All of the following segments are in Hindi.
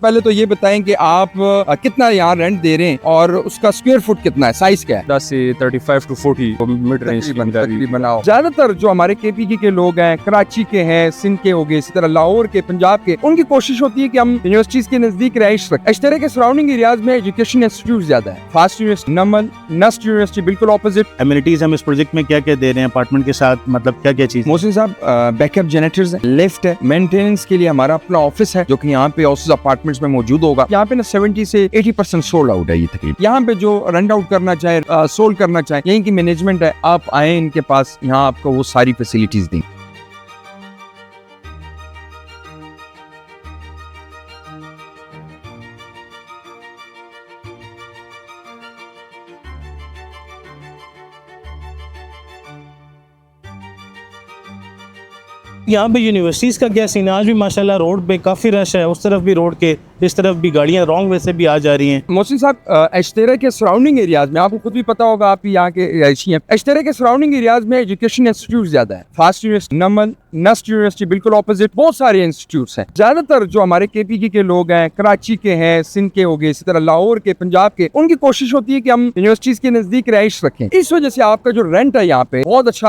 पहले तो ये बताएं कि आप कितना यहाँ रेंट दे रहे हैं और उसका स्क्वायर फुट कितना है, साइज क्या है? 10 से 35 टू 40 मिड रेंज तकरीबन। ज्यादातर जो हमारे केपीके के लोग हैं, कराची के हैं, सिंध के हो गए, इसी तरह लाहौर के, पंजाब के, उनकी कोशिश होती है कि हम यूनिवर्सिटीज के नजदीक रहाइश रखें। इस तरह के सराउंडिंग एरियाज में एजुकेशन इंस्टीट्यूट ज्यादा है। फास्ट यूनिवर्सिटी नमल, नस्ट यूनिवर्सिटी बिल्कुल ऑपोजिट। एमिनिटीज हम इस प्रोजेक्ट में क्या क्या दे रहे हैं अपार्टमेंट के साथ, मतलब क्या क्या चीज? मोहसिन साहब, बैकअप जनरेटर्स है, लिफ्ट है, मेंटेनेंस के लिए हमारा अपना ऑफिस है जो कि यहाँ पे ऑफिस अपार्टमेंट्स में मौजूद होगा। यहाँ पे ना 70 से 80% सोल्ड आउट है ये तकरीबन। यहाँ पे जो रेंट आउट करना चाहे, सोल्ड करना चाहे, यहीं की मैनेजमेंट है, आप आए इनके पास, यहाँ आपको वो सारी फैसिलिटीज दी। यहाँ पे यूनिवर्सिटीज़ का क्या सीन है? आज भी माशाल्लाह रोड पे काफ़ी रश है, उस तरफ भी रोड के, इस तरफ भी गाड़ियाँ रॉन्ग वे से भी आ जा रही हैं। मोहसिन साहब, अश्तेरा के सराउंडिंग एरियाज में आपको खुद भी पता होगा, आप यहाँ के रहायशी हैं, अश्तेरा के सराउंडिंग एरियाज में एजुकेशन इंस्टीट्यूट ज्यादा है। फास्ट यूनिवर्सिटी नमल, नस्ट यूनिवर्सिटी बिल्कुल ऑपोजिट, बहुत सारे इंस्टीट्यूट्स हैं। ज्यादातर जो हमारे केपीके के लोग हैं, कराची के हैं, सिंध के हो गए, इसी तरह लाहौर के, पंजाब के, उनकी कोशिश होती है कि हम यूनिवर्सिटीज के नजदीक रहाइश रखें। इस वजह से आपका जो रेंट है यहाँ पे बहुत अच्छा,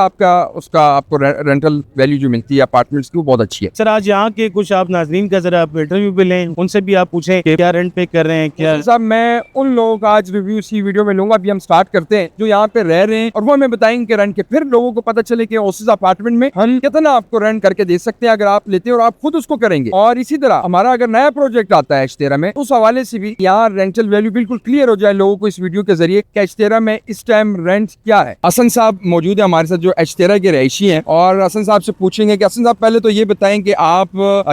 आपको रेंटल वैल्यू जो मिलती है अपार्टमेंट्स की वो बहुत अच्छी है। सर आज यहाँ के कुछ आप नाजरीन का जरा आप इंटरव्यू भी लें, उनसे भी आप पूछें कि क्या रेंट पे कर रहे हैं क्या? साहब, मैं उन लोगों का आज रिव्यू इसी वीडियो में लूंगा। अभी हम स्टार्ट करते हैं जो यहाँ पे रह रहे हैं और वो हमें बताएंगे कि रेंट के, फिर लोगों को पता चले कि ओसिस अपार्टमेंट में हम कितना आपको रेंट करके दे सकते हैं अगर आप लेते हैं और आप खुद उसको करेंगे। और इसी तरह हमारा अगर नया प्रोजेक्ट आता है अश्तेरा में, उस हवाले से भी यहाँ रेंटल वैल्यू बिल्कुल क्लियर हो जाए लोगों को इस वीडियो के जरिए कि अश्तेरा में इस टाइम रेंट क्या है। हसन साहब मौजूद है हमारे साथ जो अश्तेरा के रहायशी हैं, और हसन साहब से पूछेंगे कि हसन साहब पहले तो ये बताएं कि आप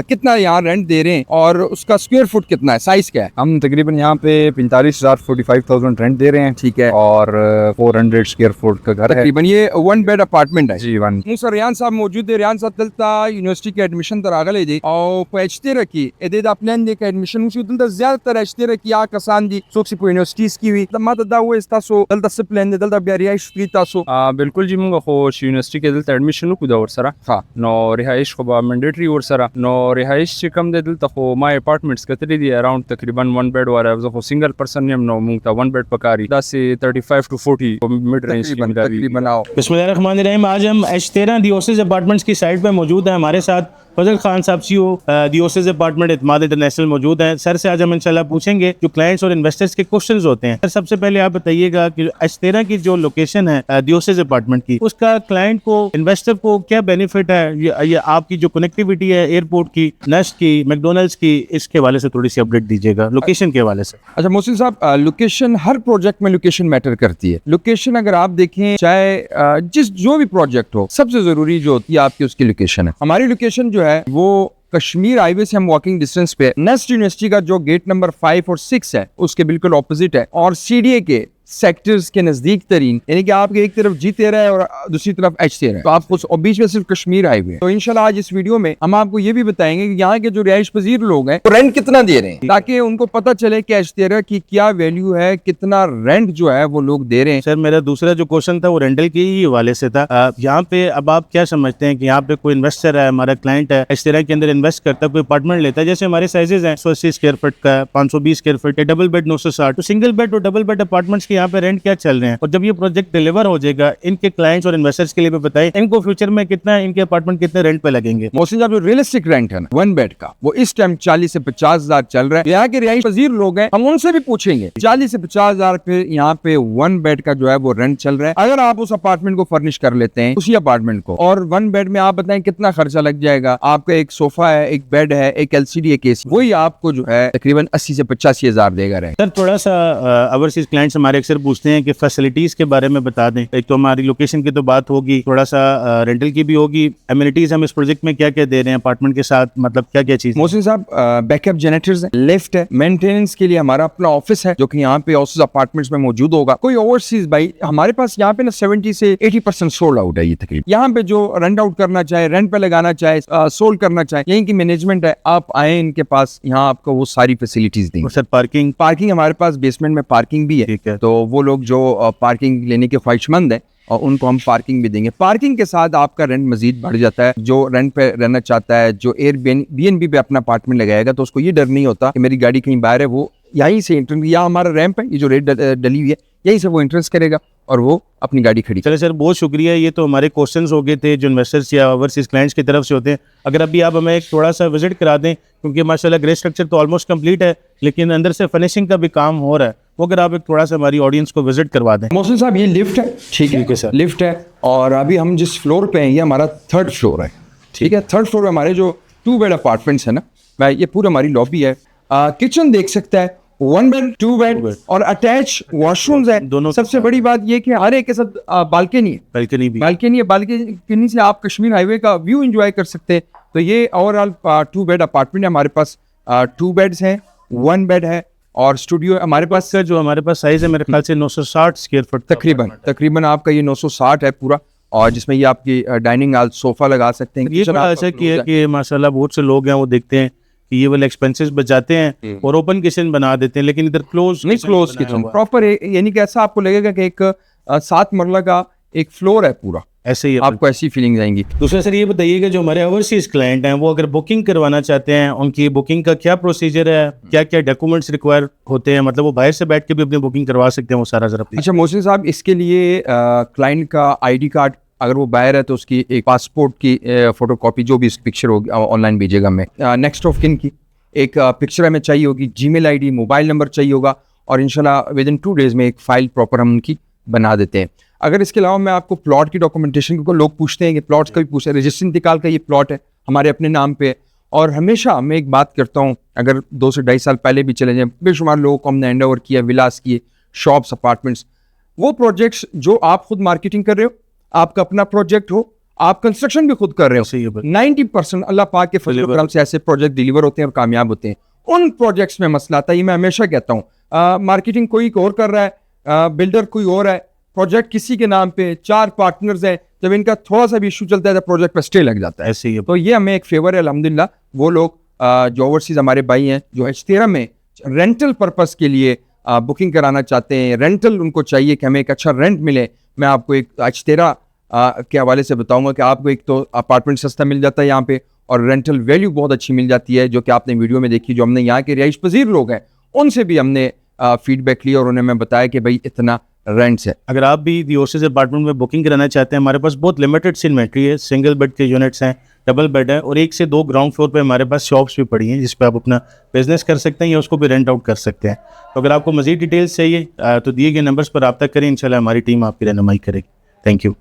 कितना यहाँ रेंट दे रहे हैं और उसका स्क्वायर फुट कितना है, साइज क्या है? हम तकरीबन यहाँ पे 45,000 रेंट दे रहे हैं। ठीक है। और 400 स्क्वायर फुट का घर है तकरीबन। ये 1 बेड अपार्टमेंट है जी। वन सर रियान साहब मौजूद है। रियान साहब दलता यूनिवर्सिटी के एडमिशन तरागले दे और पहचते रखी एदे दा प्लान दे का एडमिशन मुझे दलता ज्यादातर एचते रखी आ कसान दी सोक्सी पो यूनिवर्सिटीज की हुई तब माता दा हुए तासो दलता से प्लान दे दलता रिहाइश की तासो बिल्कुल जी। मुंगा खोश यूनिवर्सिटी के दलता एडमिशन कुदा और सरा हाँ नो रिहाइश को बा मैंडेटरी और सरा नो रिहाइश से कम दे दलता खो माय अपार्टमेंट्स कतरी दी अराउंड तकरीबन 1 बेड वाला जो सिंगल पर्सन नेम नो मुंगता 1 बेड पकारी 10 से 35 टू 40 मिड रेंज तकरीबन। आओ बिस्मिल्लाहिर्रहमानिर्रहीम। आज हम H13 दियोसिस अपार्टमेंट्स की साइट पे मौजूद हैं। हमारे साथ फजल खान साहब सीओ दियोसिस अपार्टमेंट इत्माद इंटरनेशनल मौजूद हैं। सर से आज हम इंशाल्लाह पूछेंगे जो क्लाइंट्स और इन्वेस्टर्स के क्वेश्चंस होते हैं। सर सबसे पहले आप बताइएगा कि H13 की जो लोकेशन है दियोसिस अपार्टमेंट की, उसका क्लाइंट को, इन्वेस्टर को क्या बेनिफिट है? ये आपकी जो कनेक्टिविटी है एयरपोर्ट की, नेस्ट की, मैकडोनल्ड्स की, इसके हवाले से थोड़ी सी अपडेट दीजिएगा लोकेशन के हवाले से। अच्छा मोहसिन साहब, लोकेशन, हर प्रोजेक्ट में लोकेशन मैटर करती है। लोकेशन अगर आप देखें, चाहे जो भी प्रोजेक्ट हो, सबसे जरूरी जो होती है आपकी उसकी लोकेशन है। हमारी लोकेशन जो है वो कश्मीर हाईवे से हम वॉकिंग डिस्टेंस पे, नेस्ट यूनिवर्सिटी का जो गेट नंबर 5 और 6 है उसके बिल्कुल ऑपोजिट है, और CDA के सेक्टर्स के नजदीक तरीन, यानी कि आपके एक तरफ G13 है और दूसरी तरफ H13 है, तो आपको और बीच में सिर्फ कश्मीर हाईवे है। तो इंशाल्लाह आज इस वीडियो में हम आपको ये भी बताएंगे कि यहाँ के जो रिहाइश पजीर लोग हैं तो रेंट कितना दे रहे हैं, ताकि उनको पता चले कि H13 की क्या वैल्यू है, कितना रेंट जो है वो लोग दे रहे हैं। सर मेरा दूसरा जो क्वेश्चन था वो रेंटल के ही हवाले से था। यहाँ पे अब आप क्या समझते हैं कि यहाँ पे कोई इन्वेस्टर है, हमारा क्लाइंट है, H13 के अंदर इन्वेस्ट करता है, कोई अपार्टमेंट लेता है, जैसे हमारे साइजेस हैं 180 स्क्वायर फीट का, 520 स्क्वायर फीट, डबल बेड 960, तो सिंगल बेड और डबल बेड अपार्टमेंट्स के यहाँ पे रेंट क्या चल रहे हैं? और जब ये प्रोजेक्ट डिलीवर हो जाएगा इनके क्लाइंट्स और इन्वेस्टर्स के लिए भी बताएं, इनको फ्यूचर में कितना इनके अपार्टमेंट कितने रेंट पे लगेंगे? मोहसिन साहब, जो रियलिस्टिक रेंट है ना 1 बेड का, वो इस टाइम 40 से 50 हजार चल रहा है। यहाँ के रिहाइश पजीर लोग हैं, हम उनसे भी पूछेंगे 40 से 50 हजार पे यहाँ पे 1 बेड का जो है वो रेंट चल रहा है। अगर आप उस अपार्टमेंट को फर्निश कर लेते हैं, उसी अपार्टमेंट को, और 1 बेड में आप बताएं कितना खर्चा लग जाएगा? आपका एक सोफा है, एक बेड है, एक LCD, एक AC, वही आपको जो है तकरीबन 80 से 85 हजार देगा रेंट। सर थोड़ा सा ओवरसीज क्लाइंट्स हमारे अक्सर पूछते हैं कि फैसिलिटीज के बारे में बता दें। एक तो हमारी लोकेशन की तो बात होगी, थोड़ा सा रेंटल की भी होगी, एमिनिटीज हम इस प्रोजेक्ट में क्या क्या दे रहे हैं अपार्टमेंट के साथ, मतलब क्या क्या चीज? मोहसिन साहब, बैकअप जनरेटर्स है, लिफ्ट है, मेंटेनेंस के लिए हमारा अपना ऑफिस है जो कि यहाँ पे ऑफिस अपार्टमेंट्स में मौजूद होगा। कोई ओवरसीज भाई, हमारे पास यहाँ पे ना 70 से 80% सोल्ड आउट है ये तकरीबन। यहाँ पे जो रेंट आउट करना चाहे, रेंट पे लगाना चाहे, सोल्ड करना चाहे, यहीं की मैनेजमेंट है, आप आए इनके पास, यहाँ आपको वो सारी फैसिलिटीज देंगे। सर पार्किंग हमारे पास बेसमेंट में पार्किंग भी है, ठीक है। तो वो लोग जो पार्किंग लेने के ख्वाहिशमंद हैं और उनको हम पार्किंग भी देंगे। पार्किंग के साथ आपका रेंट मजीद बढ़ जाता है। जो रेंट पे रहना चाहता है, जो एयरबीएनबी पे अपना अपार्टमेंट लगाएगा, तो उसको ये डर नहीं होता कि मेरी गाड़ी कहीं बाहर है, वो यहीं से एंट्रेंस, यहाँ हमारा रैंप है, ये जो रेट डली हुई है, यहीं से वो एंट्रेंस करेगा और वो अपनी गाड़ी खड़ी। चले सर, बहुत शुक्रिया। ये तो हमारे क्वेश्चंस हो गए थे जो इन्वेस्टर्स या ओवरसीज क्लाइंट्स की तरफ से होते हैं। अगर अभी आप हमें एक थोड़ा सा विजिट करा दें, क्योंकि माशाल्लाह ग्रे स्ट्रक्चर तो ऑलमोस्ट कंप्लीट है, लेकिन अंदर से फिनिशिंग का भी काम हो रहा है, वो अगर आप एक थोड़ा सा हमारी ऑडियंस को विजिट करवा दें। मोहसिन साहब, ये लिफ्ट है, ठीक है सर, लिफ्ट है, और अभी हम जिस फ्लोर पे हैं ये हमारा 3rd फ्लोर है, ठीक है। 3rd फ्लोर पे हमारे जो 2 बेड अपार्टमेंट्स है ना, भाई ये पूरा हमारी लॉबी है। किचन देख सकता है, 1 बेड 2 बेड और अटैच वॉशरूम्स है दोनों। सबसे बड़ी बात ये कि हर एक के साथ बालकनी है, बालकनी है। बालकनी से आप कश्मीर हाईवे का व्यू एंजॉय कर सकते हैं। तो ये ओवरऑल 2 बेड अपार्टमेंट है हमारे पास। 2 बेड्स हैं, 1 बेड है और स्टूडियो हमारे पास। सर जो हमारे पास साइज है मेरे ख्याल से 960 स्क्वायर फुट तकरीबन आपका ये 960 है पूरा, और जिसमें ये आपकी डाइनिंग हॉल, सोफा लगा सकते हैं। ये बड़ा अच्छा किया है कि माशाल्लाह बहुत से लोग हैं वो देखते हैं कि ये वाले एक्सपेंसेस बचाते हैं और ओपन किचन बना देते हैं, लेकिन इधर क्लोज किचन प्रॉपर, यानी कि ऐसा आपको लगेगा कि एक 7 मरला का एक फ्लोर है पूरा, ऐसे ही आपको ऐसी फीलिंग आएंगी। दूसरा सर ये बताइएगा, जो हमारे ओवरसीज क्लाइंट हैं वो अगर बुकिंग करवाना चाहते हैं, उनकी बुकिंग का क्या प्रोसीजर है, क्या क्या डॉक्यूमेंट्स रिक्वायर होते हैं, मतलब वो बाहर से बैठ के भी अपनी बुकिंग करवा सकते हैं, वो सारा जरा। अच्छा मोहसिन साहब, इसके लिए क्लाइंट का ID कार्ड, अगर वो बाहर है तो उसकी एक पासपोर्ट की फोटोकॉपी, जो भी इस पिक्चर होगी ऑनलाइन भेजेगा हमें। नेक्स्ट ऑफ किन की एक पिक्चर हमें चाहिए होगी, जीमेल ID, मोबाइल नंबर चाहिए होगा, और इंशाल्लाह विद इन 2 डेज में एक फ़ाइल प्रॉपर हम उनकी बना देते हैं। अगर इसके अलावा मैं आपको प्लॉट की डॉक्यूमेंटेशन, क्योंकि लोग पूछते हैं कि प्लॉट्स का भी पूछे, रजिस्ट्री इंतकाल का ये प्लॉट है हमारे अपने नाम पे। और हमेशा मैं एक बात करता हूँ, अगर 2 से 2.5 साल पहले भी चले जाएँ, बेशुमार लोगों को हमने हैंड ओवर किया, विलास किए, शॉप्स, अपार्टमेंट्स, वो प्रोजेक्ट्स जो आप खुद मार्केटिंग कर रहे हो, आपका अपना प्रोजेक्ट हो, आप कंस्ट्रक्शन भी खुद कर रहे हो, 90% अल्लाह पाक के फजल करम से ऐसे प्रोजेक्ट डिलीवर होते हैं और कामयाब होते हैं। उन प्रोजेक्ट्स में मसला आता है, ये मैं हमेशा कहता हूँ। मार्केटिंग कोई और कर रहा है, बिल्डर कोई और है, प्रोजेक्ट किसी के नाम पे, 4 पार्टनर्स हैं, जब इनका थोड़ा सा भी इशू चलता है तो प्रोजेक्ट पर स्टे लग जाता है। ऐसे ही तो ये हमें एक फेवर है अल्हम्दुलिल्लाह। वो लोग जो ओवरसीज हमारे भाई हैं, जो H13 में रेंटल पर्पस के लिए बुकिंग कराना चाहते हैं, रेंटल उनको चाहिए कि हमें एक अच्छा रेंट मिले, मैं आपको एक H13 के हवाले से बताऊंगा कि आपको एक तो अपार्टमेंट सस्ता मिल जाता है यहाँ पे, और रेंटल वैल्यू बहुत अच्छी मिल जाती है, जो कि आपने वीडियो में देखी। जो हमने यहाँ के रिहाइश पजीर लोग हैं उनसे भी हमने फीडबैक लिया और उन्हें मैं बताया कि भाई इतना रेंट्स है। अगर आप भी दी ओवरसीज अपार्टमेंट में बुकिंग कराना चाहते हैं, हमारे पास बहुत लिमिटेड सी इन्वेंट्री है, सिंगल बेड के यूनिट्स हैं, डबल बेड है, और 1 से 2 ग्राउंड फ्लोर पे हमारे पास शॉप्स भी पड़ी हैं जिस पे आप अपना बिजनेस कर सकते हैं या उसको भी रेंट आउट कर सकते हैं। तो अगर आपको मजीद डिटेल्स चाहिए तो दिए गए नंबर्स पर रब्ता करें, इंशाल्लाह हमारी टीम आपकी रहनुमाई करेगी। Thank you.